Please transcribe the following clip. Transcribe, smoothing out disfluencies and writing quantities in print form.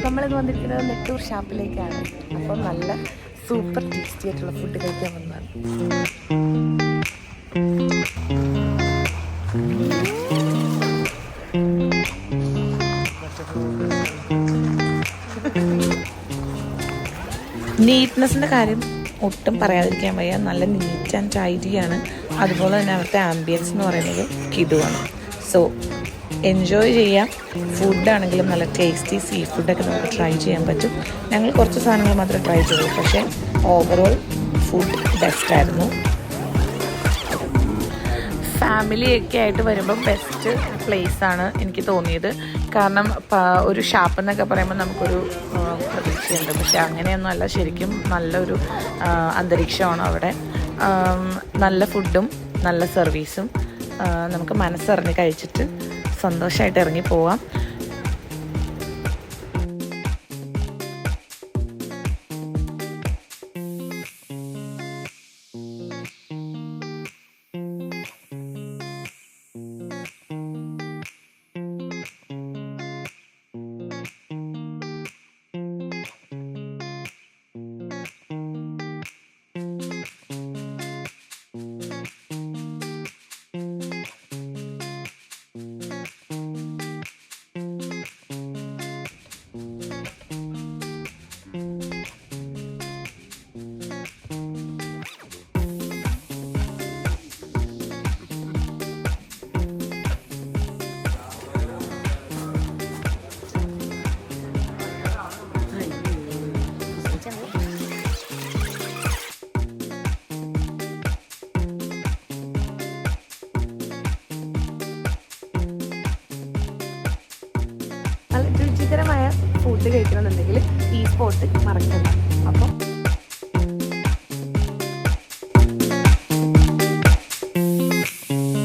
നമ്മളിന്ന് വന്നിരിക്കുന്നത് നെട്ടൂർ ഷാപ്പിലേക്കാണ്. അപ്പം നല്ല സൂപ്പർ ടേസ്റ്റി ആയിട്ടുള്ള ഫുഡ് കഴിക്കാൻ വന്നതാണ്. നീറ്റ്നെസ്സിൻ്റെ കാര്യം ഒട്ടും പറയാതിരിക്കാൻ വയ്യ. നല്ല നീറ്റ് ആൻഡ് ടൈഡിയാണ്. അതുപോലെ തന്നെ അവിടുത്തെ ആംബിയൻസ് എന്ന് പറയുന്നത് കിടുവാണ്. സോ എൻജോയ് ചെയ്യാം. ഫുഡാണെങ്കിലും നല്ല ടേസ്റ്റി സീ ഫുഡൊക്കെ നമുക്ക് ട്രൈ ചെയ്യാൻ പറ്റും. ഞങ്ങൾ കുറച്ച് സാധനങ്ങൾ മാത്രമേ ട്രൈ ചെയ്തുള്ളൂ, പക്ഷേ ഓവറോൾ ഫുഡ് ബെസ്റ്റായിരുന്നു. ഫാമിലിയൊക്കെ ആയിട്ട് വരുമ്പോൾ ബെസ്റ്റ് പ്ലേസാണ് എനിക്ക് തോന്നിയത്. കാരണം ഒരു ഷാപ്പ് എന്നൊക്കെ പറയുമ്പോൾ നമുക്കൊരു പ്രതീക്ഷയുണ്ട്, പക്ഷെ അങ്ങനെയൊന്നും അല്ല. ശരിക്കും നല്ലൊരു അന്തരീക്ഷമാണ് അവിടെ. നല്ല ഫുഡും നല്ല സർവീസും. നമുക്ക് മനസ്സറിഞ്ഞ് കഴിച്ചിട്ട് സന്തോഷമായിട്ട് ഇറങ്ങി പോവാം. നല്ല രുചികരമായ ഫുഡ് കഴിക്കണമെന്നുണ്ടെങ്കിൽ ഈ സ്പോട്ട് മറക്കണ്ട. അപ്പം